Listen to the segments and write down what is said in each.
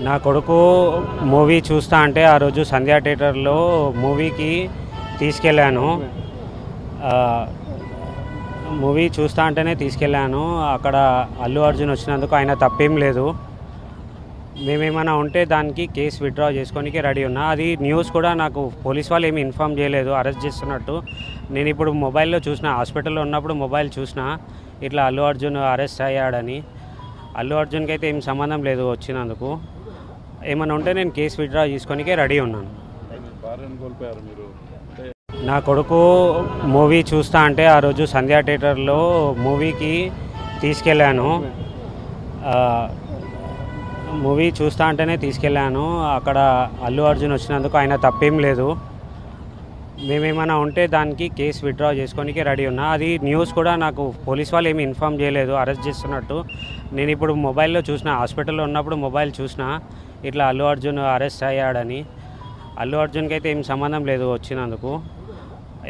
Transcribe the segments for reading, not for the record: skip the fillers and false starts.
నా కొడుకు మూవీ చూస్తా అంటే ఆ రోజు సంధ్యా థియేటర్లో మూవీకి తీసుకెళ్ళాను. మూవీ చూస్తా అంటేనే తీసుకెళ్ళాను. అక్కడ అల్లు అర్జున్ వచ్చినందుకు ఆయన తప్పేం లేదు. మేమేమైనా ఉంటే దానికి కేసు విత్డ్రా చేసుకోనికి రెడీ ఉన్నా. అది న్యూస్ కూడా నాకు పోలీస్ వాళ్ళు ఏమి ఇన్ఫామ్ చేయలేదు అరెస్ట్ చేస్తున్నట్టు. నేను ఇప్పుడు మొబైల్లో చూసిన, హాస్పిటల్లో ఉన్నప్పుడు మొబైల్ చూసిన ఇట్లా అల్లు అర్జున్ అరెస్ట్ అయ్యాడని. అల్లు అర్జున్కి అయితే ఏం సంబంధం లేదు వచ్చినందుకు. ఏమైనా ఉంటే నేను కేసు విత్డ్రా చేసుకోనికే రెడీ ఉన్నాను. నా కొడుకు మూవీ చూస్తా అంటే ఆ రోజు సంధ్యా థియేటర్లో మూవీకి తీసుకెళ్ళాను. మూవీ చూస్తా అంటేనే తీసుకెళ్ళాను. అక్కడ అల్లు అర్జున్ వచ్చినందుకు ఆయన తప్పేం లేదు. మేమేమైనా ఉంటే దానికి కేసు విత్డ్రా చేసుకోనికే రెడీ ఉన్నా. అది న్యూస్ కూడా నాకు పోలీస్ వాళ్ళు ఏమి ఇన్ఫామ్ చేయలేదు అరెస్ట్ చేస్తున్నట్టు. నేను ఇప్పుడు మొబైల్లో చూసిన, హాస్పిటల్లో ఉన్నప్పుడు మొబైల్ చూసిన ఇట్లా అల్లు అర్జున్ అరెస్ట్ అయ్యాడని. అల్లు అర్జున్కి అయితే ఏం సంబంధం లేదు వచ్చినందుకు.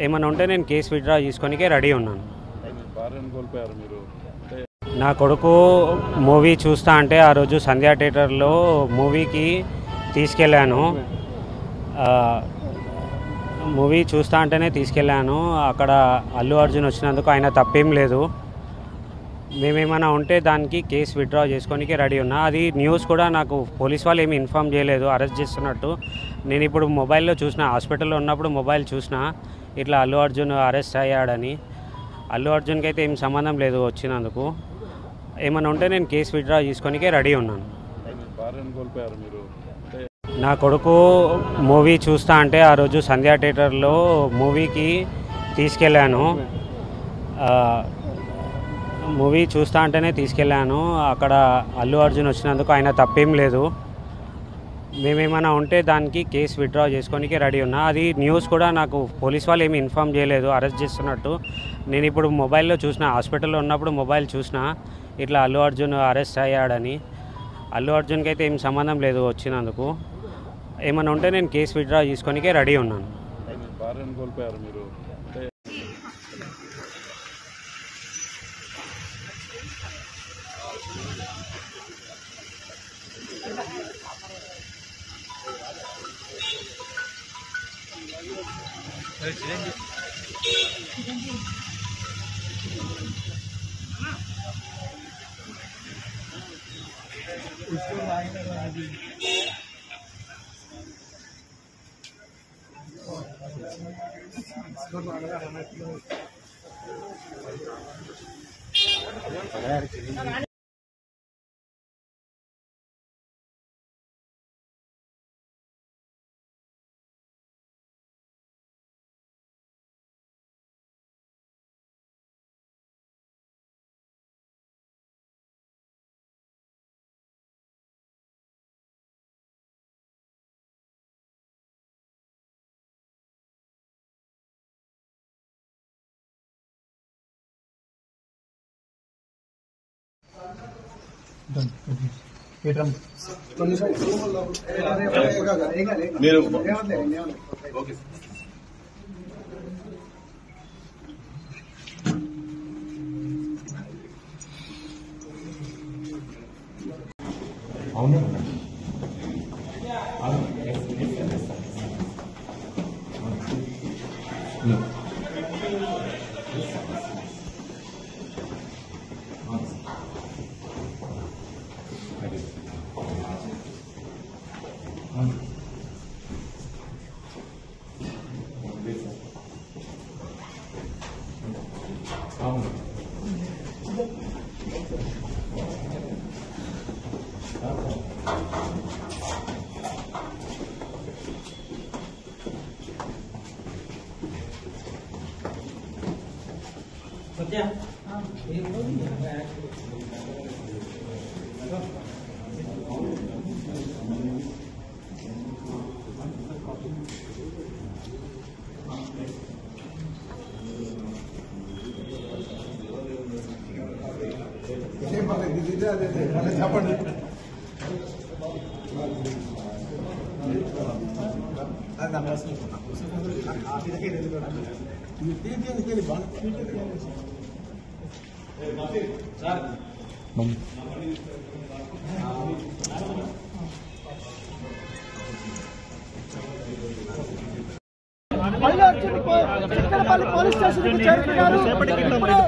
ఏమైనా ఉంటే నేను కేసు విత్డ్రా చేసుకోనికే రెడీ ఉన్నాను. నా కొడుకు మూవీ చూస్తా అంటే ఆ రోజు సంధ్యా థియేటర్లో మూవీకి తీసుకెళ్ళాను. మూవీ చూస్తా అంటేనే తీసుకెళ్ళాను. అక్కడ అల్లు అర్జున్ వచ్చినందుకు ఆయన తప్పేం లేదు. మేమేమైనా ఉంటే దానికి కేసు విత్డ్రా చేసుకోనికే రెడీ ఉన్నా. అది న్యూస్ కూడా నాకు పోలీస్ వాళ్ళు ఏమి ఇన్ఫామ్ చేయలేదు అరెస్ట్ చేస్తున్నట్టు. నేను ఇప్పుడు మొబైల్లో చూసిన, హాస్పిటల్లో ఉన్నప్పుడు మొబైల్ చూసిన ఇట్లా అల్లు అర్జున్ అరెస్ట్ అయ్యాడని. అల్లు అర్జున్కి అయితే ఏం సంబంధం లేదు వచ్చినందుకు. ఏమైనా ఉంటే నేను కేసు విత్డ్రా చేసుకోనికే రెడీ ఉన్నాను. నా కొడుకు మూవీ చూస్తా అంటే ఆ రోజు సంధ్యా థియేటర్లో మూవీకి తీసుకెళ్ళాను. మూవీ చూస్తా అంటేనే తీసుకెళ్ళాను. అక్కడ అల్లు అర్జున్ వచ్చినందుకు ఆయన తప్పేం లేదు. మేమేమైనా ఉంటే దానికి కేసు విత్డ్రా చేసుకోనికే రెడీ ఉన్నా. అది న్యూస్ కూడా నాకు పోలీస్ వాళ్ళు ఏమి ఇన్ఫామ్ చేయలేదు అరెస్ట్ చేస్తున్నట్టు. నేను ఇప్పుడు మొబైల్లో చూసిన, హాస్పిటల్లో ఉన్నప్పుడు మొబైల్ చూసిన ఇట్లా అల్లు అర్జున్ అరెస్ట్ అయ్యాడని. అల్లు అర్జున్కి అయితే ఏం సంబంధం లేదు వచ్చినందుకు. ఏమైనా ఉంటే నేను కేసు విత్డ్రా చేసుకోనికే రెడీ ఉన్నాను.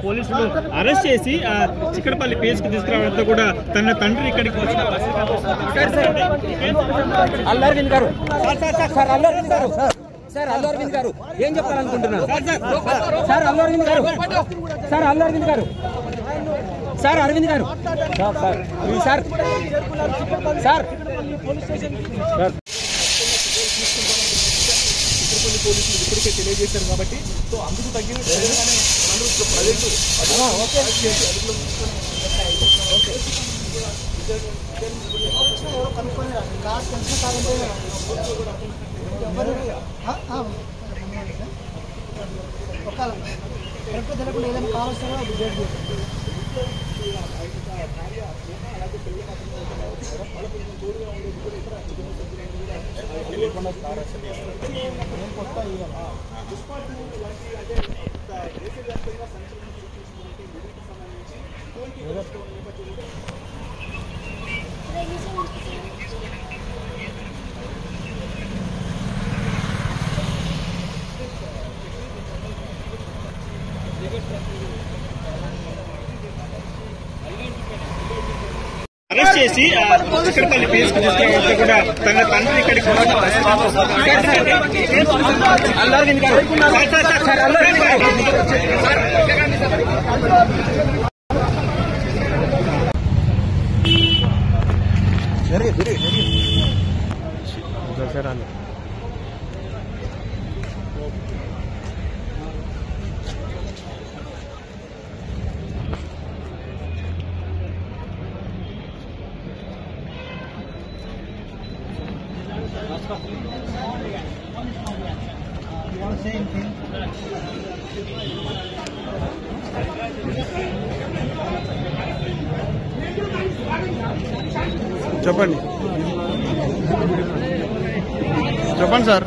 పోలీసులు అరెస్ట్ చేసి చిక్కడపల్లి పేస్కి తీసుకురావడంతో కూడా తన తండ్రి ఇక్కడికి వచ్చిన అల్లు అరవింద్ గారు సార్ అల్లు అరవింద్ గారు ఏం చెప్పాలనుకుంటున్నారు సార్ అల్లు అరవింద్ గారు సార్ అల్లు అరవింద్ గారు సార్ అరవింద్ గారు సార్ సార్ పోలీసులు ఇప్పటికే తెలియజేశారు కాబట్టి సో అందుకు తగ్గిన ఏదైనా కావాల్సిన అరెస్ట్ చేసి చిక్కడపల్లి పేస్కి తీసుకురావడంతో కూడా తన తండ్రి ఇక్కడికి అల్లు అరవింద్ గారు సార్ అల్లు అరవింద్ గారు చెప్పండి సార్